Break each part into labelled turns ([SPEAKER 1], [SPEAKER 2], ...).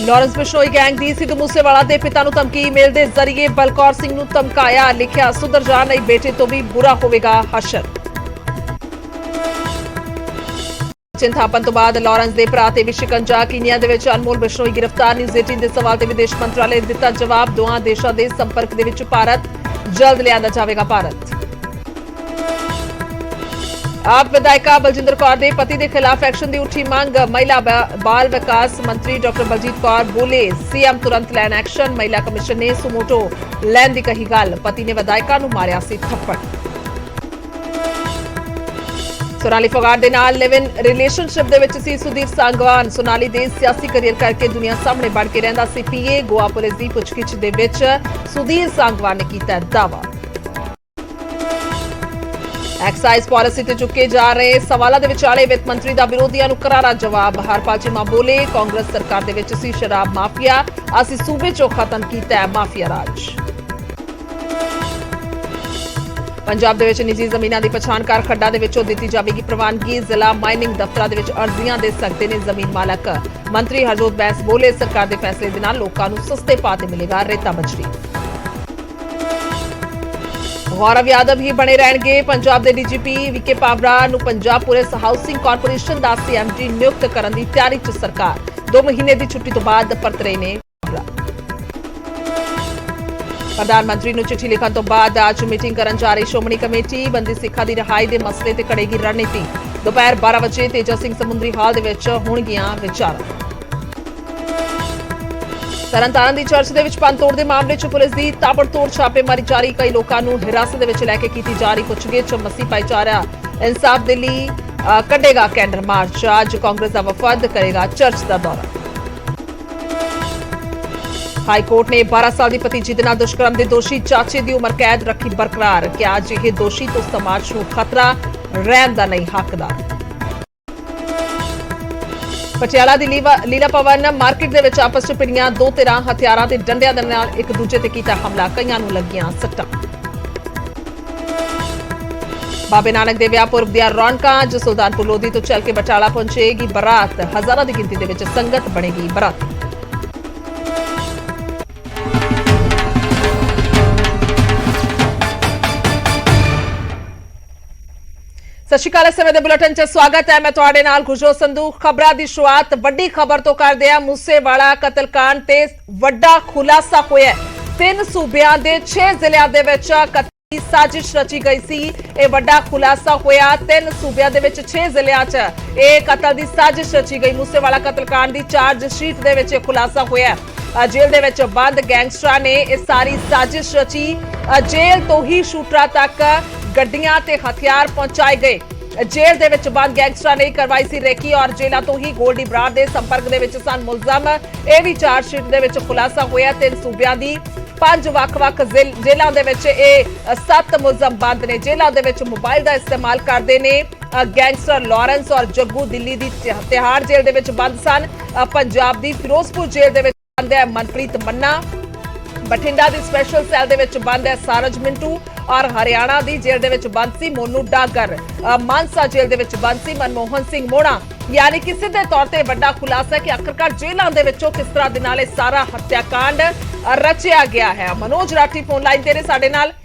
[SPEAKER 1] Lawrence Bishnoi gang दी सिद्धू मूसेवाला के पिता नूं धमकी ईमेल के जरिए बलकौर सिंह नूं धमकाया। लिखिया सुधर जा नहीं बेटे तो भी बुरा होवेगा हशर। चिंथापन तो बाद लॉरेंस के भरा ते भी शिकंजा। कीनिया दे विच अनमोल बिश्नोई गिरफ्तार। न्यूज़ 18 के सवाल ते विदेश मंत्रालय ने दिता जवाब। दोवां देशां दे संपर्क दे विच भारत। जल्द लिया जाएगा भारत। आप विधायिका बलजिंदर कौर के पति के खिलाफ एक्शन की उठी मांग। महिला बाल विकास मंत्री डॉक्टर बलजीत कौर बोले सीएम तुरंत लैन एक्शन। महिला कमिशन ने सुमोटो लैन की कही गल। पति ने विधायिका नूं मारिया सी थप्पड़। सोनाली फोगाट के नाल लिव इन रिलेशनशिप दे विच सी सुधीर सांगवान। सोनाली दे सियासी करियर करके दुनिया सामने बढ़ के रहिंदा सी पीए। गोवा पुलिस की पुछगिछ दे विच सुधीर सांगवान ने कीता दावा। एक्साइज पॉलिसी ते चुके जा रहे सवालों के विचाले वित्त मंत्री का विरोधियों नूं करारा जवाब। हरपाल चीमा बोले कांग्रेस सरकार दे विच सी शराब माफिया। असीं सूबे चों खत्म कीता है माफिया राज। पंजाब दे विच निजी जमीनां दी पछाण कर खड्डां दे विचों दित्ती जावेगी प्रवानगी। जिला माइनिंग दफ्तरां दे विच अर्जियां दे सकदे ने जमीन मालक। मंत्री हरजोत बैंस बोले सरकार दे फैसले दे नाल लोकां नूं सस्ते भाਅ ते मिलेगा रेता बजरी। गौरव यादव ही बने रहेंगे पंजाब के डीजीपी। वीके पावरा नूं पंजाब पुलिस हाउसिंग कारपोरेशन का सीएमडी नियुक्त करने की तैयारी च सरकार। 2 महीने की छुट्टी तो बाद परत रहे ने पावरा। प्रधानमंत्री नूं चिट्ठी लिखण तो बाद अज मीटिंग करन जा रही श्रोमणी कमेटी। बंदी सिखां दी रिहाई के मसले ते कड़ेगी रणनीति। दोपहर 12 बजे तेजा सिंह समुद्री हाल दे विच होणगीआं विचारां। तरनताਰਨ ਦੀ ਚਰਚ ਦੇ ਵਿੱਚ ਪੰਤੋੜ ਦੇ ਮਾਮਲੇ 'ਚ ਪੁਲਿਸ ਦੀ ਤਾਬੜਤੋੜ ਛਾਪੇਮਾਰੀ ਜਾਰੀ। ਕਈ ਲੋਕਾਂ ਨੂੰ ਹਿਰਾਸਤ ਦੇ ਵਿੱਚ ਲੈ ਕੇ ਕੀਤੀ ਜਾ ਰਹੀ ਪੁੱਛਗਿੱਛ। ਮਸੀਹ ਭਾਈਚਾਰਾ ਇਨਸਾਫ ਦੇ ਲਈ ਕੱਢੇਗਾ ਕੈਂਡਲ ਮਾਰਚ। ਅੱਜ ਕਾਂਗਰਸ ਦਾ ਵਫਦ ਕਰੇਗਾ ਚਰਚ ਦਾ ਦੌਰਾ। ਹਾਈ ਕੋਰਟ ਨੇ 12 ਸਾਲ ਦੀ ਭਤੀਜੀ ਦੇ ਨਾਲ ਦੁਸ਼ਕਰਮ ਦੇ ਦੋਸ਼ੀ ਚਾਚੇ ਦੀ ਉਮਰ ਕੈਦ ਰੱਖੀ ਬਰਕਰਾਰ। ਕਿ ਅੱਜ ਇਹ ਦੋਸ਼ੀ ਤੋਂ ਸਮਾਜ ਨੂੰ ਖਤਰਾ ਰਹਿਣ ਦਾ ਨਹੀਂ ਹੱਕਦਾਰ। पटियाला दी लीला भवन मार्केट दे विच आपस च भिड़ियां 2 धिरां हथियारां ते डंडियां दे नाल एक दूजे ते कीता हमला। कईयां नूं लगियां सट्टां। बाबे नानक दे विआह पुरब दियां रौनकां। अज सुल्तानपुर लोधी तो चल के बटाला पहुंचेगी बरात। हज़ारां दी गिनती दे विच संगत बनेगी बरात। सत श्री अकाल। इस समय बुलेटिन च स्वागत है। मैं तुहाडे नाल गुरजोत संधू। खबरां दी शुरुआत वड्डी खबर तो करदे हां। मूसेवाला कतलकांड ते वड्डा खुलासा होया। 3 सूबियां दे 6 जिलिਆਂ ਦੇ ਵਿੱਚ कतल दी साजिश रची गई सी। ਇਹ ਵੱਡਾ खुलासा होया। 3 सूबियां ਦੇ ਵਿੱਚ 6 ਜ਼ਿਲ੍ਹਿਆਂ 'ਚ ਇਹ कतल दी साजिश रची गई। मूसेवाला कतलकांड ਦੀ चार्जशीट ਦੇ ਵਿੱਚ ਇਹ खुलासा होया। जेल ਦੇ ਵਿੱਚ ਬੰਦ ਗੈਂਗਸਟਰਾਂ ਨੇ ਇਹ ਸਾਰੀ साजिश रची। जेल तो ही शूटरां तक ਗੱਡੀਆਂ ਤੇ ਹਥਿਆਰ ਪਹੁੰਚਾਏ ਗਏ। जेल ਦੇ ਵਿੱਚ ਬੰਦ ਗੈਂਗਸਟਰਾਂ ਨੇ ਕਰਵਾਈ ਸੀ ਰੇਕੀ ਔਰ ਜੇਲਾਂ ਤੋਂ ਹੀ ਗੋਲਡੀ ਬਰਾੜ ਦੇ ਸੰਪਰਕ ਦੇ ਵਿੱਚ ਸਨ ਮੁਲਜ਼ਮ। ਇਹ ਵੀ ਚਾਰਜਸ਼ੀਟ ਦੇ ਵਿੱਚ ਖੁਲਾਸਾ ਹੋਇਆ। 3 ਸੂਬਿਆਂ ਦੀ 5 ਵੱਖ-ਵੱਖ ਜੇਲਾਂ ਦੇ ਵਿੱਚ ਇਹ 7 ਮੁਲਜ਼ਮ ਬੰਦ ਨੇ। ਜੇਲਾਂ ਦੇ ਵਿੱਚ ਮੋਬਾਈਲ ਦਾ ਇਸਤੇਮਾਲ ਕਰਦੇ ਨੇ ਗੈਂਗਸਟਰ ਲਾਰੈਂਸ ਔਰ ਜੱਗੂ। ਦਿੱਲੀ ਦੀ ਤਿਹਾੜ ਜੇਲ੍ਹ ਦੇ ਵਿੱਚ ਬੰਦ ਸਨ। ਪੰਜਾਬ ਦੀ ਫਿਰੋਜ਼ਪੁਰ ਜੇਲ੍ਹ ਦੇ ਵਿੱਚ ਬੰਦ ਹੈ ਮਨਪ੍ਰੀਤ ਮੰਨਾ। बठिंडा की स्पैशल सैल दे विच बंद है सारज मिंटू और हरियाणा की जेल दे विच बंद सी मोनू डागर। मानसा जेल दे विच बंद सी मनमोहन सिंह मोड़ा। यानी कि सीधे तौर पर बड़ा खुलासा है कि आखिरकार जेलों के विचों किस तरह दे नाल सारा हत्याकांड रचिया गया है। मनोज राठी फोन लाइन तेरे साडे नाल।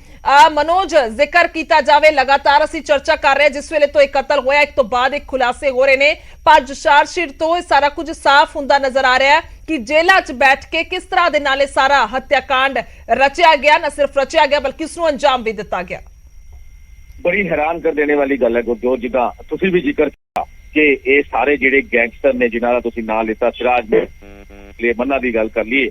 [SPEAKER 1] मनोज जिक्र किया जाए लगातार असी चर्चा कर रहे हैं जिस वेले तो एक कतल होया एक तो बाद एक खुलासे हो रहे हैं पर चार्जशीट तो सारा कुछ साफ हुंदा नजर आ रहा है कि जेलों च बैठ के किस तरह दे नाले सारा हत्याकांड रचिया गया। न सिर्फ रचिया गया बल्कि उसनूं अंजाम भी दिता गया।
[SPEAKER 2] बड़ी हैरान कर देने वाली गल है गुरजोत जिदा तुसीं भी जिक्र किया कि ये सारे जिहड़े गैंगस्टर ने जिन्हां दा तुसीं नाम लिता सिराज ने मन्ना दी गल कर लईए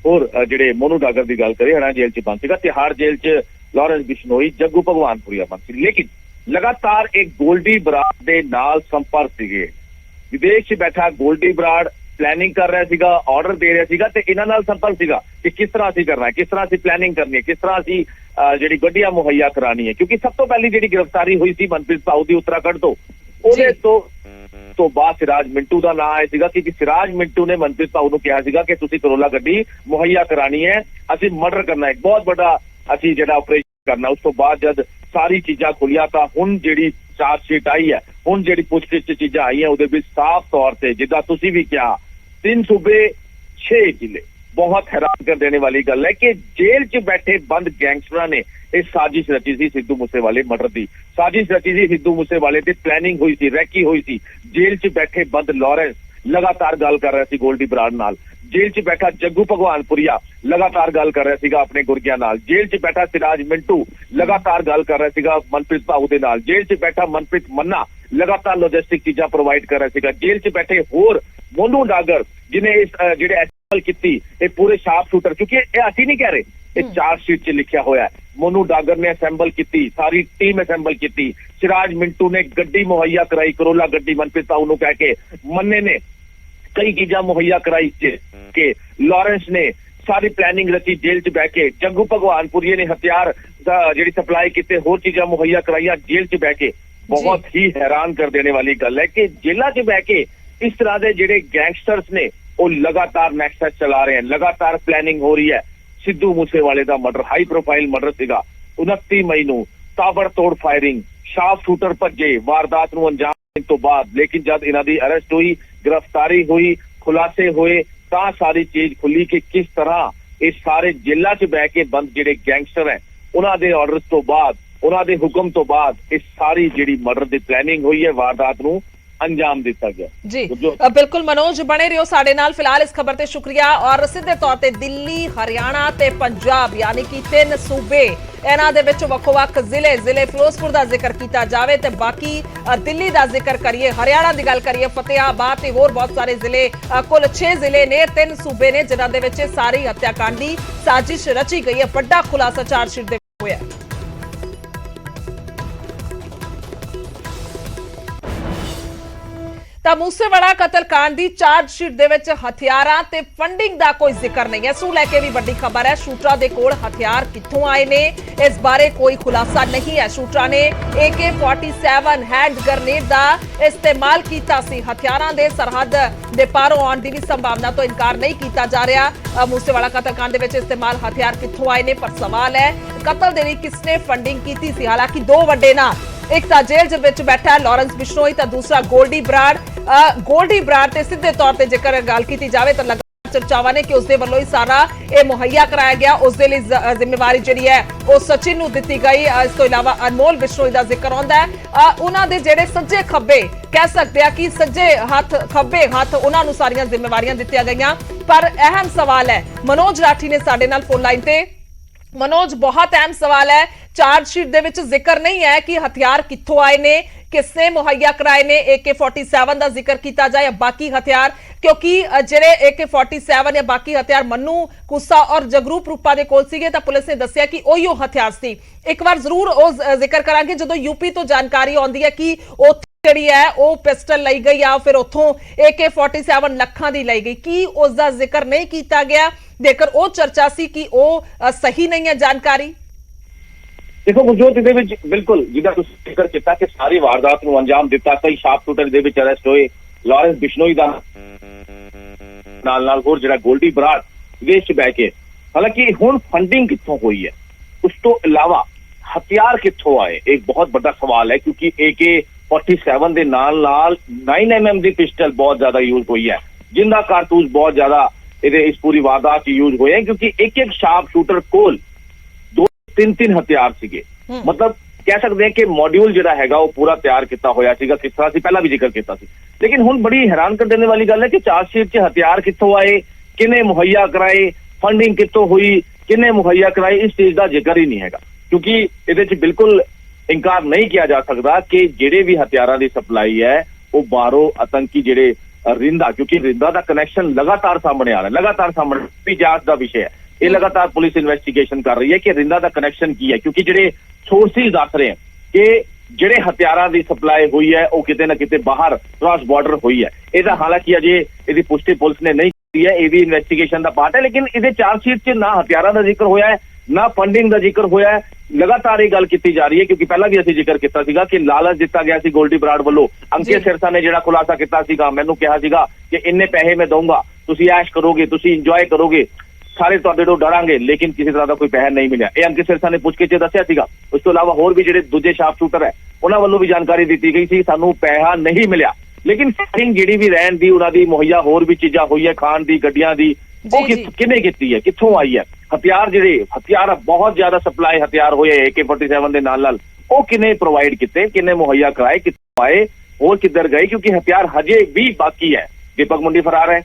[SPEAKER 2] और जिहड़े मोनू डागर दी गल करिए हरियाणा जेल च बंद सीगा। तिहाड़ जेल च लॉरेंस बिश्नोई जग्गू भगवानपुरिया बंद सी। लेकिन लगातार एक गोल्डी बराड़ दे नाल संपर्क सीगे। विदेश च बैठा गोल्डी बराड़ प्लैनिंग कर रहा सीगा ऑर्डर दे रहा सीगा ते इन्हां नाल संपर्क सीगा कि किस तरह असीं करना है किस तरह असीं प्लैनिंग करनी है किस तरह असीं जिहड़ी गड्डियां मुहैया करानी है। क्योंकि सब तो पहली जिहड़ी गिरफ्तारी हुई सी मनप्रीत साहू दी उत्तराखंड तो तो बाद सिराज मिंटू का नाम आया सीगा क्योंकि सिराज मिंटू ने मनप्रीत साहू नूं कहा सीगा कि तुसीं करोला गड्डी मुहैया करानी है असीं मर्डर करना है बहुत बड़ा असीं जिहड़ा ऑपरेशन करना। उस तो बाद जब सारी चीज़ां खुलिया तो हुण जिहड़ी चार्जशीट आई है हुण जिहड़ी पुछगिछ चीज़ां आई है उहदे विच साफ तौर ते जिद्दां तुसीं भी कहा 3 सूबे 6 जिले। बहुत हैरान कर देने वाली गल है कि जेल च बैठे बंद गैंगस्टरां ने एक साजिश रची सी सिद्धू मूसेवाले मर्डर की। साजिश रची सी सिद्धू मूसेवाले की, प्लैनिंग हुई सी, रैकी हुई सी। जेल च बैठे बंद लॉरेंस लगातार गल कर रहा सी गोल्डी बराड़ नाल। जेल च बैठा जग्गू भगवानपुरिया लगातार गल कर रहा सीगा अपने गुरगिया नाल। जेल च बैठा सिराज मिंटू लगातार गल कर रहा सीगा मनप्रीत भाऊ दे नाल। जेल च बैठा मनप्रीत मन्ना लगातार लॉजिस्टिक चीज़ां प्रोवाइड कर रहा सीगा। जेल च बैठे होर मोनू डागर जिन्हें इस जेडे असेंबल कीती ये पूरे शार्प शूटर, क्योंकि ये असि नहीं कह रहे, ये चार्जशीट च लिखा होया है। मोनू डागर ने असेंबल की, सारी टीम असेंबल की। सिराज मिंटू ने गड्डी मुहैया कराई, करोला गड्डी मनप्रीत भाऊ नूं कह के। मन्ने ने कई चीज़ां मुहैया कराई के। लॉरेंस ने सारी प्लैनिंग रची जेल च बह के। जग्गू भगवानपुरिये ने हथियार जी सप्लाई किते, होर चीज़ां मुहैया कराइया जेल च बह के। बहुत ही हैरान कर देने वाली गल है कि जेलों च बह के इस तरह के जेडे गैंगस्टर्स ने वो लगातार नेक्सस चला रहे हैं, लगातार प्लैनिंग हो रही है। सिद्धू मूसेवाले का मर्डर हाई प्रोफाइल मर्डर सीगा। 29 मई नूं ताबड़तोड़ फायरिंग, शार्प शूटर भज्जे वारदात नूं अंजाम देण तो बाद, लेकिन जब इन्हां दी अरेस्ट हुई, गिरफ्तारी हुई, खुलासे हुए, तां सारी चीज खुली कि किस तरह इस सारे जेलों च बह के बंद जेडे गैंगस्टर हैं उन्हां दे ऑर्डर्स तो बाद, उन्हां दे हुक्म तो बाद इस सारी जेडी मर्डर दी प्लैनिंग हुई है, वारदात नूं अंजाम दिता गया।
[SPEAKER 1] जी बिल्कुल मनोज बने रहियो साडे नाल। फिलहाल इस खबर ते शुक्रिया। और सीधे तौर ते दिल्ली, हरियाणा ते पंजाब यानी कि 3 सूबे, इन्हां दे विच वक्-वक् जिले फिरोजपुर दा जिक्र कीता जावे ते बाकी दिल्ली दा जिक्र करिए, हरियाणा दी गल करिए, फतेहाबाद ते होर बहुत सारे जिले, कुल 6 जिले ने, 3 सूबे ने जिन्हां दे विच सारी हत्याकांड दी साजिश रची गई है। वड्डा खुलासा चार्जशीट दे विच होया है। ਤਾਂ ਮੂਸੇਵਾਲਾ ਕਤਲकांड ਦੀ ਚਾਰਜਸ਼ੀਟ ਦੇ ਵਿੱਚ ਹਥਿਆਰਾਂ ਤੇ ਫੰਡਿੰਗ ਦਾ ਕੋਈ ਜ਼ਿਕਰ ਨਹੀਂ ਹੈ। ਇਸ ਨੂੰ ਲੈ ਕੇ ਵੀ ਵੱਡੀ ਖਬਰ ਹੈ। ਸ਼ੂਟਰਾਂ ਦੇ ਕੋਲ ਹਥਿਆਰ ਕਿੱਥੋਂ ਆਏ ਨੇ, ਇਸ ਬਾਰੇ ਕੋਈ ਖੁਲਾਸਾ ਨਹੀਂ ਹੈ। ਸ਼ੂਟਰਾਂ ਨੇ AK-47 ਹੈਂਡ ਗ੍ਰੇਨੇਡ ਦਾ ਇਸਤੇਮਾਲ ਕੀਤਾ ਸੀ। ਹਥਿਆਰਾਂ ਦੇ ਸਰਹੱਦ ਦੇ ਪਾਰੋਂ ਆਉਣ ਦੀ ਵੀ ਸੰਭਾਵਨਾ ਤੋਂ ਇਨਕਾਰ ਨਹੀਂ ਕੀਤਾ ਜਾ ਰਿਹਾ। ਮੂਸੇਵਾਲਾ ਕਤਲकांड ਦੇ ਵਿੱਚ ਇਸਤੇਮਾਲ ਹਥਿਆਰ ਕਿੱਥੋਂ ਆਏ ਨੇ, ਪਰ ਸਵਾਲ ਹੈ ਕਤਲ ਦੇ ਲਈ ਕਿਸਨੇ ਫੰਡਿੰਗ ਕੀਤੀ ਸੀ। ਹਾਲਾਂਕਿ 2 ਵੱਡੇ ਨਾਂ, एक ਤਾਂ जेल च विच बैठा है लॉरेंस बिश्नोई, तो दूसरा गोल्डी बराड़ ते सीधे तौर पर जेकर गल की जाए तो लगातार चर्चावां ने कि उसके वालों ही सारा ये मुहैया कराया गया। उसके लिए जिम्मेवारी जी है वो सचिन नूं दित्ती गई। इस तो इलावा अनमोल बिश्नोई का जिक्र आउंदा है। उन्हां दे जिहड़े सज्जे खब्बे कह सकते हैं कि सज्जे हथ खब्बे हथ उन्हां नूं सारियां जिम्मेवारियां दित्तियां गईयां। पर अहम सवाल है, मनोज राठी ने साडे नाल फोन लाइन ते। मनोज, बहुत अहम सवाल है, चार्जशीट दे विच जिक्र नहीं है कि हथियार कित्थों आए ने, किसने मुहैया कराए ने। AK-47 का जिक्र किया जाए या बाकी हथियार, क्योंकि जेडे AK-47 या बाकी हथियार मन्नू कुसा और जगरूप रूपा दे कोल सीगे तां पुलिस ने दस्सिया कि ओहियो हथियार सी। एक बार जरूर ओ जिक्र करांगे जदों यूपी तो जानकारी आउंदी है कि ਜਿਹੜੀ ਹੈ ਉਹ ਪਿਸਟਲ ਲਈ ਗਈ ਆ, ਫਿਰ ਉੱਥੋਂ AK-47 ਲੱਖਾਂ ਦੀ ਲਈ ਗਈ। ਕੀ ਉਸ ਦਾ ਜ਼ਿਕਰ ਨਹੀਂ ਕੀਤਾ ਗਿਆ? ਜੇਕਰ ਉਹ ਚਰਚਾ ਸੀ ਕਿ ਉਹ ਸਹੀ ਨਹੀਂ ਹੈ ਜਾਣਕਾਰੀ।
[SPEAKER 2] ਦੇਖੋ ਗੁਰਜੋਤ, ਇਹਦੇ ਵਿੱਚ ਬਿਲਕੁਲ ਜਿਹਦਾ ਤੁਸੀਂ ਜ਼ਿਕਰ ਕੀਤਾ ਕਿ ਸਾਰੀ ਵਾਰਦਾਤ ਨੂੰ ਅੰਜਾਮ ਦਿੱਤਾ, ਕਈ ਸ਼ਾਰਪ ਸ਼ੂਟਰ ਦੇ ਵਿੱਚ ਅਰੈਸਟ ਹੋਏ। ਲਾਰੈਂਸ ਬਿਸ਼ਨੋਈ ਦਾ ਨਾਲ ਹੋਰ ਜਿਹੜਾ ਗੋਲਡੀ ਬਰਾੜ ਵਿਦੇਸ਼ 'ਚ ਬਹਿ ਕੇ। ਹਾਲਾਂਕਿ ਹੁਣ ਫੰਡਿੰਗ ਕਿੱਥੋਂ ਹੋਈ ਹੈ, ਉਸ ਤੋਂ ਇਲਾਵਾ ਹਥਿਆਰ ਕਿੱਥੋਂ ਆਏ, ਇੱਕ ਬਹੁਤ ਵੱਡਾ ਸਵਾਲ ਹੈ। ਕਿਉਂਕਿ AK-47 ਦੇ ਨਾਲ 9mm ਦੀ ਪਿਸਟਲ ਬਹੁਤ ਜ਼ਿਆਦਾ ਯੂਜ਼ ਹੋਈ ਹੈ, ਜਿੰਦਾ ਕਾਰਤੂਸ ਬਹੁਤ ਜ਼ਿਆਦਾ ਇਹਦੇ ਇਸ ਪੂਰੀ ਵਾਰਦਾਤ 'ਚ ਯੂਜ਼ ਹੋਏ। ਕਿਉਂਕਿ ਇੱਕ ਸ਼ਾਰਪ ਸ਼ੂਟਰ ਕੋਲ 2-3 ਹਥਿਆਰ ਸੀਗੇ। ਮਤਲਬ ਕਹਿ ਸਕਦੇ ਹਾਂ ਕਿ ਮੋਡਿਊਲ ਜਿਹੜਾ ਹੈਗਾ ਉਹ ਪੂਰਾ ਤਿਆਰ ਕੀਤਾ ਹੋਇਆ ਸੀਗਾ। ਕਿਸ ਤਰ੍ਹਾਂ ਸੀ ਪਹਿਲਾਂ ਵੀ ਜ਼ਿਕਰ ਕੀਤਾ ਸੀ। ਲੇਕਿਨ ਹੁਣ ਬੜੀ ਹੈਰਾਨ ਕਰ ਦੇਣ ਵਾਲੀ ਗੱਲ ਹੈ ਕਿ ਚਾਰਜਸ਼ੀਟ 'ਚ ਹਥਿਆਰ ਕਿੱਥੋਂ ਆਏ, ਕਿਹਨੇ ਮੁਹੱਈਆ ਕਰਾਏ, ਫੰਡਿੰਗ ਕਿੱਥੋਂ ਹੋਈ, ਕਿਹਨੇ ਮੁਹੱਈਆ ਕਰਾਈ, ਇਸ ਚੀਜ਼ ਦਾ ਜ਼ਿਕਰ ਹੀ ਨਹੀਂ ਹੈਗਾ। ਕਿਉਂਕਿ ਇਹਦੇ 'ਚ ਬਿਲਕੁਲ ਇਨਕਾਰ ਨਹੀਂ ਕਿਹਾ ਜਾ ਸਕਦਾ ਕਿ ਜਿਹੜੇ ਵੀ ਹਥਿਆਰਾਂ ਦੀ ਸਪਲਾਈ ਹੈ ਉਹ ਬਾਹਰੋਂ ਆਤੰਕੀ ਜਿਹੜੇ ਰਿੰਦਾ, ਕਿਉਂਕਿ ਰਿੰਦਾ ਦਾ ਕਨੈਕਸ਼ਨ ਲਗਾਤਾਰ ਸਾਹਮਣੇ ਆ ਰਿਹਾ, ਲਗਾਤਾਰ ਸਾਹਮਣੇ ਜਾਂਚ ਦਾ ਵਿਸ਼ਾ ਹੈ। ਇਹ ਲਗਾਤਾਰ ਪੁਲਿਸ ਇਨਵੈਸਟੀਗੇਸ਼ਨ ਕਰ ਰਹੀ ਹੈ ਕਿ ਰਿੰਦਾ ਦਾ ਕਨੈਕਸ਼ਨ ਕੀ ਹੈ। ਕਿਉਂਕਿ ਜਿਹੜੇ ਸੋਰਸਿਸ ਦੱਸ ਰਹੇ ਕਿ ਜਿਹੜੇ ਹਥਿਆਰਾਂ ਦੀ ਸਪਲਾਈ ਹੋਈ ਹੈ ਉਹ ਕਿਤੇ ਨਾ ਕਿਤੇ ਬਾਹਰ ਕ੍ਰਾਸ ਬਾਰਡਰ ਹੋਈ ਹੈ। ਇਹਦਾ ਹਾਲਾਂਕਿ ਅਜੇ ਇਹਦੀ ਪੁਸ਼ਟੀ ਪੁਲਿਸ ਨੇ ਨਹੀਂ ਕੀਤੀ ਹੈ, ਇਹ ਵੀ ਇਨਵੈਸਟੀਗੇਸ਼ਨ ਦਾ ਪਾਰਟ ਹੈ। ਲੇਕਿਨ ਇਹਦੇ ਚਾਰਜਸ਼ੀਟ 'ਚ ਨਾ ਹਥਿਆਰਾਂ ਦਾ ਜ਼ਿਕਰ ਹੋਇਆ ਹੈ, ਨਾ ਫੰਡਿੰਗ ਦਾ ਜ਼ਿਕਰ ਹੋਇਆ ਹੈ। ਲਗਾਤਾਰ ਇਹ ਗੱਲ ਕੀਤੀ ਜਾ ਰਹੀ ਹੈ ਕਿਉਂਕਿ ਪਹਿਲਾਂ ਵੀ ਅਸੀਂ ਜ਼ਿਕਰ ਕੀਤਾ ਸੀਗਾ ਕਿ ਲਾਲਚ ਦਿੱਤਾ ਗਿਆ ਸੀ ਗੋਲਡੀ ਬਰਾੜ ਵੱਲੋਂ। ਅੰਕਿਤ ਸਿਰਸਾ ਨੇ ਜਿਹੜਾ ਖੁਲਾਸਾ ਕੀਤਾ ਸੀਗਾ, ਮੈਨੂੰ ਕਿਹਾ ਸੀਗਾ ਕਿ ਇੰਨੇ ਪੈਸੇ ਮੈਂ ਦਊਂਗਾ, ਤੁਸੀਂ ਐਸ਼ ਕਰੋਗੇ, ਤੁਸੀਂ ਇੰਜੋਏ ਕਰੋਗੇ, ਸਾਰੇ ਤੁਹਾਡੇ ਤੋਂ ਡਰਾਂਗੇ, ਲੇਕਿਨ ਕਿਸੇ ਤਰ੍ਹਾਂ ਦਾ ਕੋਈ ਪੈਸਾ ਨਹੀਂ ਮਿਲਿਆ। ਇਹ ਅੰਕਿਤ ਸਿਰਸਾ ਨੇ ਪੁੱਛ ਕੇ ਦੱਸਿਆ ਸੀਗਾ। ਉਸ ਤੋਂ ਇਲਾਵਾ ਹੋਰ ਵੀ ਜਿਹੜੇ ਦੂਜੇ ਸ਼ਾਰਪ ਸ਼ੂਟਰ ਹੈ ਉਹਨਾਂ ਵੱਲੋਂ ਵੀ ਜਾਣਕਾਰੀ ਦਿੱਤੀ ਗਈ ਸੀ ਸਾਨੂੰ ਪੈਸਾ ਨਹੀਂ ਮਿਲਿਆ। ਲੇਕਿਨ ਫਾਇਰਿੰਗ ਜਿਹੜੀ ਵੀ ਰਹਿਣ ਦੀ ਉਹਨਾਂ ਦੀ ਮੁਹੱਈਆ ਹੋਰ ਵੀ ਚੀਜ਼ਾਂ ਹੋਈਆਂ, ਖਾਣ ਦੀ, ਗੱਡੀਆਂ ਦੀ, ਉਹ ਕਿਹਨੇ ਕੀਤੀ ਹੈ, ਕਿੱਥੋਂ ਆਈ ਹੈ? ਹਥਿਆਰ ਬਹੁਤ ਜ਼ਿਆਦਾ ਸਪਲਾਈ ਹਥਿਆਰ ਹੋਏ AK-47 ਦੇ ਨਾਲ ਉਹ ਕਿਹਨੇ ਪ੍ਰੋਵਾਈਡ ਕੀਤੇ, ਕਿਹਨੇ ਮੁਹੱਈਆ ਕਰਾਏ, ਕਿੱਥੋਂ ਆਏ, ਹੋਰ ਕਿੱਧਰ ਗਏ? ਕਿਉਂਕਿ ਹਥਿਆਰ ਹਜੇ ਵੀ ਬਾਕੀ ਹੈ। ਦੀਪਕ ਮੁੰਡੀ ਫਰਾਰ ਹੈ,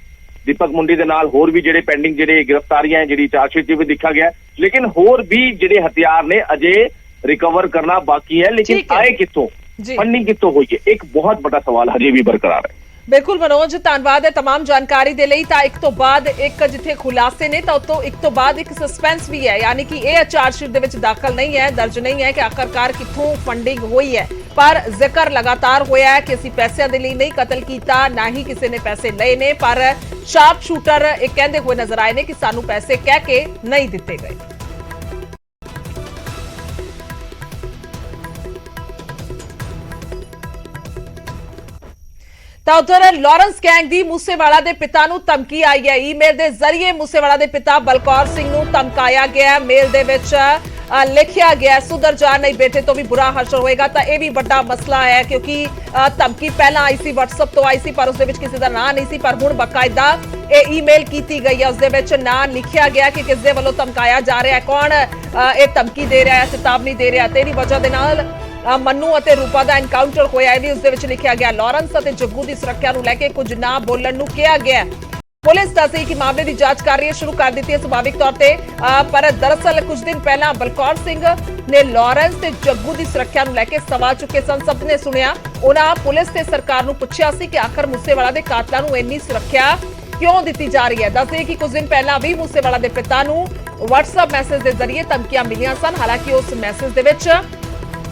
[SPEAKER 2] ਦੀਪਕ ਮੁੰਡੀ ਦੇ ਨਾਲ ਹੋਰ ਵੀ ਜਿਹੜੇ ਪੈਂਡਿੰਗ ਜਿਹੜੇ ਗ੍ਰਿਫਤਾਰੀਆਂ ਜਿਹੜੀ ਚਾਰਜਸ਼ੀਟ 'ਚ ਵੀ ਦੇਖਿਆ ਗਿਆ, ਲੇਕਿਨ ਹੋਰ ਵੀ ਜਿਹੜੇ ਹਥਿਆਰ ਨੇ ਅਜੇ ਰਿਕਵਰ ਕਰਨਾ ਬਾਕੀ ਹੈ। ਲੇਕਿਨ ਆਏ ਕਿੱਥੋਂ, ਫੰਡਿੰਗ ਕਿੱਥੋਂ ਹੋਈ ਹੈ, ਇੱਕ ਬਹੁਤ ਵੱਡਾ ਸਵਾਲ ਹਜੇ ਵੀ ਬਰਕਰਾਰ ਹੈ।
[SPEAKER 1] ਬਿਲਕੁਲ ਮਨੋਜ, ਧੰਨਵਾਦ ਹੈ तमाम ਜਾਣਕਾਰੀ ਦੇ ਲਈ। ਤਾਂ ਇੱਕ ਤੋਂ ਬਾਅਦ ਇੱਕ ਜਿੱਥੇ ਖੁਲਾਸੇ ਨੇ ਤਾਂ ਉਤੋਂ ਇੱਕ ਤੋਂ ਬਾਅਦ ਇੱਕ ਸਸਪੈਂਸ ਵੀ ਹੈ, ਯਾਨੀ ਕਿ ਇਹ ਚਾਰਜਸ਼ੀਟ ਦੇ ਵਿੱਚ ਦਾਖਲ ਨਹੀਂ ਹੈ, ਦਰਜ ਨਹੀਂ ਹੈ ਕਿ ਆਖਰਕਾਰ ਕਿੱਥੋਂ ਫੰਡਿੰਗ ਹੋਈ ਹੈ, ਪਰ ਜ਼ਿਕਰ ਲਗਾਤਾਰ ਹੋਇਆ ਹੈ ਕਿ ਅਸੀਂ ਪੈਸਿਆਂ ਦੇ ਲਈ ਨਹੀਂ ਕਤਲ ਕੀਤਾ, ਨਾ ਹੀ ਕਿਸੇ ਨੇ ਪੈਸੇ ਲਏ ਨੇ, ਪਰ ਸ਼ਾਰਪ ਸ਼ੂਟਰ ਇਹ ਕਹਿੰਦੇ ਹੋਏ ਨਜ਼ਰ ਆਏ ਨੇ ਕਿ ਸਾਨੂੰ ਪੈਸੇ ਕਹਿ ਕੇ ਨਹੀਂ ਦਿੱਤੇ ਗਏ। ਤਾਂ ਉਧਰ ਲਾਰੈਂਸ ਗੈਂਗ ਦੀ ਮੂਸੇਵਾਲਾ ਦੇ ਪਿਤਾ ਨੂੰ ਧਮਕੀ ਆਈ ਹੈ। ਈਮੇਲ ਦੇ ਜ਼ਰੀਏ ਮੂਸੇਵਾਲਾ ਦੇ ਪਿਤਾ ਬਲਕੌਰ ਸਿੰਘ ਨੂੰ ਧਮਕਾਇਆ ਗਿਆ। ਮੇਲ ਦੇ ਵਿੱਚ ਲਿਖਿਆ ਗਿਆ ਸੁਧਰ ਜਾ ਨਹੀਂ ਬੇਟੇ ਤੋਂ ਵੀ ਬੁਰਾ ਹਸ਼ਰ ਹੋਏਗਾ। ਤਾਂ ਇਹ ਵੀ ਵੱਡਾ ਮਸਲਾ ਹੈ ਕਿਉਂਕਿ ਧਮਕੀ ਪਹਿਲਾਂ ਆਈ ਸੀ, WhatsApp ਤੋਂ ਆਈ ਸੀ, ਪਰ ਉਸ ਦੇ ਵਿੱਚ ਕਿਸੇ ਦਾ ਨਾਂ ਨਹੀਂ ਸੀ, ਪਰ ਹੁਣ ਬਕਾਇਦਾ ਇਹ ਈਮੇਲ ਕੀਤੀ ਗਈ ਹੈ। ਉਸ ਦੇ ਵਿੱਚ ਨਾਂ ਲਿਖਿਆ ਗਿਆ ਕਿ ਕਿਸ ਦੇ ਵੱਲੋਂ ਧਮਕਾਇਆ ਜਾ ਰਿਹਾ ਹੈ, ਕੌਣ ਇਹ ਧਮਕੀ ਦੇ ਰਿਹਾ ਹੈ, ਚੇਤਾਵਨੀ ਦੇ ਰਿਹਾ। ਤੇਰੀ ਵਜ੍ਹਾ ਦੇ ਨਾਲ ਮਨੂ ਅਤੇ ਰੂਪਾ ਦਾ ਐਨਕਾਊਂਟਰ ਹੋਇਆ ਹੈ। ਉਸ ਦੇ ਵਿੱਚ ਲਿਖਿਆ ਗਿਆ ਲਾਰੈਂਸ ਅਤੇ ਜੱਗੂ ਦੀ ਸੁਰੱਖਿਆ ਨੂੰ ਲੈ ਕੇ ਕੁਝ ਨਾ ਬੋਲਣ ਨੂੰ ਕਿਹਾ ਗਿਆ। ਪੁਲਿਸ ਦੱਸੀ ਕਿ ਮਾਮਲੇ ਦੀ ਜਾਂਚ ਕਰ ਰਹੀ ਹੈ, ਸ਼ੁਰੂ ਕਰ ਦਿੱਤੀ ਹੈ ਸੁਭਾਵਿਕ ਤੌਰ ਤੇ, ਪਰ ਦਰਅਸਲ ਕੁਝ ਦਿਨ ਪਹਿਲਾਂ ਬਲਕੌਰ ਸਿੰਘ ਨੇ ਲਾਰੈਂਸ ਤੇ ਜੱਗੂ ਦੀ ਸੁਰੱਖਿਆ ਨੂੰ ਲੈ ਕੇ ਸਵਾਲ ਚੁੱਕੇ ਸਨ। ਸਭ ਨੇ ਸੁਣਿਆ। ਉਹਨਾਂ ਪੁਲਿਸ ਤੇ ਸਰਕਾਰ ਨੂੰ ਪੁੱਛਿਆ ਸੀ ਕਿ ਆਖਰ ਮੂਸੇਵਾਲਾ ਦੇ ਕਾਤਲਾਂ ਨੂੰ ਇੰਨੀ ਸੁਰੱਖਿਆ ਕਿਉਂ ਦਿੱਤੀ ਜਾ ਰਹੀ ਹੈ। ਦੱਸਦੇ ਕਿ ਕੁਝ ਦਿਨ ਪਹਿਲਾਂ ਵੀ ਮੂਸੇਵਾਲਾ ਦੇ ਪਿਤਾ ਨੂੰ WhatsApp ਮੈਸੇਜ ਦੇ ਜ਼ਰੀਏ ਧਮਕੀਆਂ ਮਿਲੀਆਂ ਸਨ। ਹਾਲਾਂਕਿ ਉਸ ਮੈਸੇਜ ਦੇ ਵਿੱਚ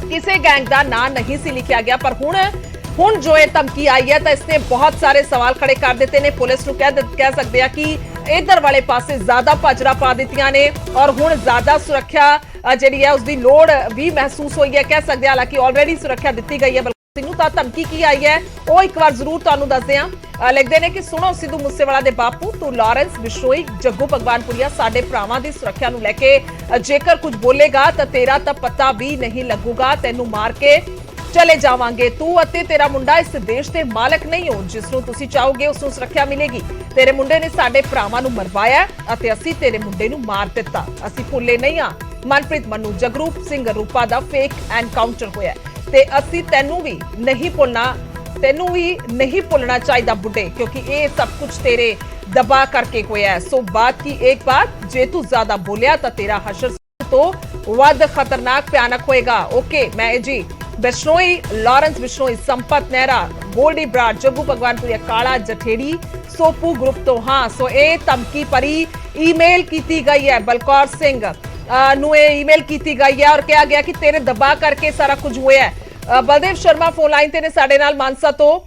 [SPEAKER 1] ਕਿਸੇ ਗੈਂਗ ਦਾ ਨਾਂ ਨਹੀਂ ਸੀ ਲਿਖਿਆ ਗਿਆ, ਪਰ ਹੁਣ ਜੋ ਇਹ ਧਮਕੀ ਆਈ ਹੈ ਤਾਂ ਇਸਨੇ ਬਹੁਤ ਸਾਰੇ ਸਵਾਲ ਖੜੇ ਕਰ ਦਿੱਤੇ ਨੇ। ਪੁਲਿਸ ਨੂੰ ਕਹਿ ਸਕਦੇ ਆ ਕਿ ਇਧਰ ਵਾਲੇ ਪਾਸੇ ਜ਼ਿਆਦਾ ਭਾਜੜਾ ਪਾ ਦਿੱਤੀਆਂ ਨੇ ਔਰ ਹੁਣ ਜ਼ਿਆਦਾ ਸੁਰੱਖਿਆ ਜਿਹੜੀ ਹੈ ਉਸ ਦੀ ਲੋੜ ਵੀ ਮਹਿਸੂਸ ਹੋਈ ਹੈ, ਕਹਿ ਸਕਦੇ ਆ। ਹਾਲਾਂਕਿ ਆਲਰੇਡੀ ਸੁਰੱਖਿਆ ਦਿੱਤੀ ਗਈ ਹੈ ਬਲਕੌਰ ਸਿੰਘ ਨੂੰ। ਤਾਂ ਧਮਕੀ ਕੀ ਆਈ ਹੈ ਉਹ ਇੱਕ ਵਾਰ ਜ਼ਰੂਰ ਤੁਹਾਨੂੰ ਦੱਸਦੇ ਹਾਂ। ਲਿਖਦੇ ਨੇ ਕਿ ਸੁਣੋ ਸਿੱਧੂ ਮੂਸੇਵਾਲਾ ਦੇ ਬਾਪੂ, ਤੂੰ ਲਾਰੈਂਸ ਬਿਸ਼ਨੋਈ, ਜੱਗੂ ਭਗਵਾਨਪੁਰੀਆ ਸਾਡੇ ਭਰਾਵਾਂ ਦੀ ਸੁਰੱਖਿਆ ਨੂੰ ਲੈ ਕੇ ਜੇਕਰ ਕੁਝ ਬੋਲੇਗਾ ਤਾਂ ਤੇਰਾ ਤਾਂ ਪਤਾ ਵੀ ਨਹੀਂ ਲੱਗੂਗਾ, ਤੈਨੂੰ ਮਾਰ ਕੇ ਚਲੇ ਜਾਵਾਂਗੇ। ਤੂੰ ਅਤੇ ਤੇਰਾ ਮੁੰਡਾ ਇਸ ਦੇਸ਼ ਦੇ ਮਾਲਕ ਨਹੀਂ ਹੋ, ਜਿਸ ਨੂੰ ਤੁਸੀਂ ਚਾਹੋਗੇ ਉਸ ਨੂੰ ਸੁਰੱਖਿਆ ਮਿਲੇਗੀ। ਤੇਰੇ ਮੁੰਡੇ ਨੇ ਸਾਡੇ ਭਰਾਵਾਂ ਨੂੰ ਮਰਵਾਇਆ ਅਤੇ ਅਸੀਂ ਤੇਰੇ ਮੁੰਡੇ ਨੂੰ ਮਾਰ ਦਿੱਤਾ। ਅਸੀਂ ਭੁੱਲੇ ਨਹੀਂ ਆ ਮਨਪ੍ਰੀਤ ਮਨੂ, ਜਗਰੂਪ ਸਿੰਘ ਰੂਪਾ ਦਾ ਫੇਕ ਐਨਕਾਊਂਟਰ ਹੋਇਆ ਤੇ ਅਸੀਂ ਤੈਨੂੰ ਵੀ ਨਹੀਂ ਭੁੱਲਣਾ ਚਾਹੀਦਾ ਬੁੱਢੇ, ਕਿਉਂਕਿ ਇਹ ਸਭ ਕੁਝ ਤੇਰੇ ਦਬਾ ਕਰਕੇ ਹੋਇਆ ਹੈ। ਸੋ ਬਾਤ ਕੀ ਇੱਕ ਬਾਤ, ਜੇ ਤੂੰ ਜ਼ਿਆਦਾ ਬੋਲਿਆ ਤਾਂ ਤੇਰਾ ਹਸ਼ਰ ਤੋਂ ਵੱਧ ਖਤਰਨਾਕ ਭਿਆਨਕ ਹੋਏਗਾ। ਓਕੇ, ਮੈਂ ਜੀ ਬਿਸ਼ਨੋਈ, ਲਾਰੈਂਸ ਬਿਸ਼ਨੋਈ, ਸੰਪਤ ਨਹਿਰਾ, ਗੋਲਡੀ ਬਰਾੜ, ਜੱਗੂ ਭਗਵਾਨਪੁਰੀਆ, ਕਾਲਾ ਜਠੇੜੀ, ਸੋਪੂ ਗਰੁੱਪ ਤੋਂ। ਹਾਂ, ਸੋ ਇਹ ਧਮਕੀ ਭਰੀ ਈਮੇਲ ਕੀਤੀ ਗਈ ਹੈ ਬਲਕੌਰ ਸਿੰਘ ਨੂੰ, ਇਹ ਈਮੇਲ ਕੀਤੀ ਗਈ ਹੈ ਔਰ ਕਿਹਾ ਗਿਆ ਕਿ ਤੇਰੇ ਦਬਾ ਕਰਕੇ ਸਾਰਾ ਕੁਝ ਹੋਇਆ ਹੈ। ਬਲਦੇਵ ਸ਼ਰਮਾ ਫੋਨ ਲਾਈਨ ਤੇ ਨੇ ਸਾਡੇ ਨਾਲ ਮਾਨਸਾ ਤੋਂ।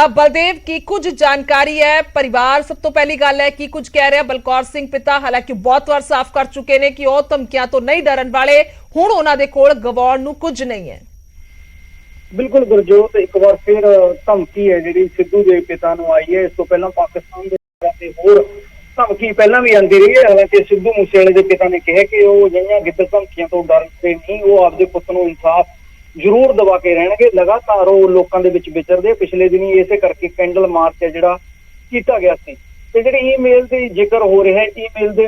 [SPEAKER 1] ਬਲਦੇਵ, ਕੀ ਕੁਝ ਜਾਣਕਾਰੀ ਹੈ? ਪਰਿਵਾਰ ਸਭ ਤੋਂ ਪਹਿਲੀ ਗੱਲ ਹੈ ਕੀ ਕੁਝ ਕਹਿ ਰਿਹਾ ਬਲਕੌਰ ਸਿੰਘ ਪਿਤਾ? ਹਾਲਾਂਕਿ ਬਹੁਤ ਵਾਰ ਸਾਫ਼ ਕਰ ਚੁੱਕੇ ਨੇ ਕਿ ਉਹ ਧਮਕੀਆਂ ਤੋਂ ਨਹੀਂ ਡਰਨ ਵਾਲੇ, ਹੁਣ ਉਹਨਾਂ ਦੇ ਕੋਲ ਗਵਾਉਣ ਨੂੰ ਕੁਝ ਨਹੀਂ ਹੈ।
[SPEAKER 3] ਬਿਲਕੁਲ ਗੁਰਜੋਤ, ਇੱਕ ਵਾਰ ਫਿਰ ਧਮਕੀ ਹੈ ਜਿਹੜੀ ਸਿੱਧੂ ਦੇ ਪਿਤਾ ਨੂੰ ਆਈ ਹੈ। ਇਸ ਤੋਂ ਪਹਿਲਾਂ ਪਾਕਿਸਤਾਨ ਦੇ ਤੇ ਹੋਰ ਧਮਕੀ ਪਹਿਲਾਂ ਵੀ ਆਉਂਦੀ ਰਹੀ ਹੈ। ਹਾਲਾਂਕਿ ਸਿੱਧੂ ਮੂਸੇਵਾਲੇ ਦੇ ਪਿਤਾ ਨੇ ਕਿਹਾ ਕਿ ਉਹ ਜਿਹੜੀਆਂ ਗਿੱਦੜ ਧਮਕੀਆਂ ਤੋਂ ਡਰਦੇ ਨਹੀਂ, ਉਹ ਆਪਦੇ ਪੁੱਤ ਨੂੰ ਇਨਸਾਫ ਜ਼ਰੂਰ ਦਵਾ ਕੇ ਰਹਿਣਗੇ। ਲਗਾਤਾਰ ਉਹ ਲੋਕਾਂ ਦੇ ਵਿੱਚ ਵਿਚਰਦੇ। ਪਿਛਲੇ ਦਿਨੀ ਇਸੇ ਕਰਕੇ ਕੈਂਡਲ ਮਾਰਚ ਹੈ ਜਿਹੜਾ ਕੀਤਾ ਗਿਆ ਸੀ। ਤੇ ਜਿਹੜੀ ਈਮੇਲ ਦੀ ਜ਼ਿਕਰ ਹੋ ਰਿਹਾ ਹੈ, ਈਮੇਲ ਦੇ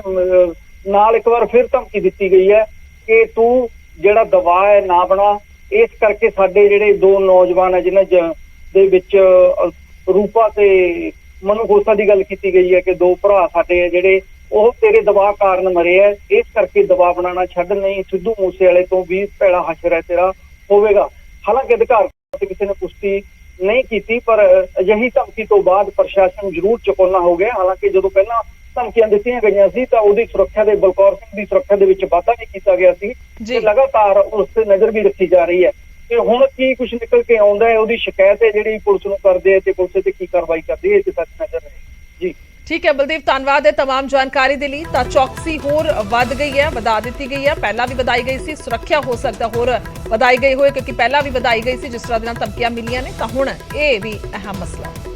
[SPEAKER 3] ਨਾਲ ਇੱਕ ਵਾਰ ਫਿਰ ਧਮਕੀ ਦਿੱਤੀ ਗਈ ਹੈ ਕਿ ਤੂੰ ਜਿਹੜਾ ਦਬਾਅ ਹੈ ਨਾ ਬਣਾ। ਇਸ ਕਰਕੇ ਸਾਡੇ ਜਿਹੜੇ ਦੋ ਨੌਜਵਾਨ ਹੈ ਜਿਨ੍ਹਾਂ ਦੇ ਵਿੱਚ ਰੂਪਾ ਤੇ ਮਨੂ ਖੋਸਾ ਦੀ ਗੱਲ ਕੀਤੀ ਗਈ ਹੈ ਕਿ ਦੋ ਭਰਾ ਸਾਡੇ ਹੈ ਜਿਹੜੇ ਉਹ ਤੇਰੇ ਦਬਾਅ ਕਾਰਨ ਮਰੇ ਹੈ, ਇਸ ਕਰਕੇ ਦਬਾਅ ਬਣਾਉਣਾ ਛੱਡ, ਨਹੀਂ ਸਿੱਧੂ ਮੂਸੇਵਾਲੇ ਤੋਂ ਵੀ ਭੈੜਾ ਹਸ਼ਰ ਹੈ ਤੇਰਾ ਹੋਵੇਗਾ। ਹਾਲਾਂਕਿ ਅਧਿਕਾਰ ਤੇ ਕਿਸੇ ਨੇ ਪੁਸ਼ਟੀ ਨਹੀਂ ਕੀਤੀ, ਪਰ ਅਜਿਹੀ ਧਮਕੀ ਤੋਂ ਬਾਅਦ ਪ੍ਰਸ਼ਾਸਨ ਜ਼ਰੂਰ ਚਕੋਨਾ ਹੋ ਗਿਆ। ਹਾਲਾਂਕਿ ਜਦੋਂ ਪਹਿਲਾਂ ਧਮਕੀਆਂ ਦਿੱਤੀਆਂ ਗਈਆਂ ਸੀ ਤਾਂ ਉਹਦੀ ਸੁਰੱਖਿਆ ਦੇ, ਬਲਕੌਰ ਸਿੰਘ ਦੀ ਸੁਰੱਖਿਆ ਦੇ ਵਿੱਚ ਵਾਧਾ ਵੀ ਕੀਤਾ ਗਿਆ ਸੀ ਤੇ ਲਗਾਤਾਰ ਉਸ ਤੇ ਨਜ਼ਰ ਵੀ ਰੱਖੀ ਜਾ ਰਹੀ ਹੈ। ਤੇ ਹੁਣ ਕੀ ਕੁਝ ਨਿਕਲ ਕੇ ਆਉਂਦਾ ਹੈ, ਉਹਦੀ ਸ਼ਿਕਾਇਤ ਹੈ ਜਿਹੜੀ ਪੁਲਿਸ ਨੂੰ ਕਰਦੇ ਤੇ ਪੁਲਿਸ ਤੇ ਕੀ ਕਾਰਵਾਈ ਕਰਦੀ ਹੈ, ਇਸ ਤੱਕ ਨਜ਼ਰ ਰਹੇ ਜੀ।
[SPEAKER 1] ਠੀਕ ਹੈ ਬਲਦੇਵ, ਧੰਨਵਾਦ ਹੈ तमाम ਜਾਣਕਾਰੀ ਦੇ ਲਈ। ਤਾਂ ਚੌਕਸੀ ਹੋਰ ਵੱਧ ਗਈ ਹੈ, ਵਧਾ ਦਿੱਤੀ ਗਈ ਹੈ। ਪਹਿਲਾਂ ਵੀ ਵਧਾਈ ਗਈ ਸੀ, ਸੁਰੱਖਿਆ ਹੋ ਸਕਦਾ ਹੋਰ ਵਧਾਈ ਗਈ ਹੋਏ ਕਿਉਂਕਿ ਪਹਿਲਾਂ ਵੀ ਵਧਾਈ ਗਈ ਸੀ ਜਿਸ ਤਰ੍ਹਾਂ ਦੇ ਨਾਲ ਧਮਕੀਆਂ ਮਿਲੀਆਂ ਨੇ। ਤਾਂ ਹੁਣ ਇਹ ਵੀ ਅਹਿਮ ਮਸਲਾ ਹੈ।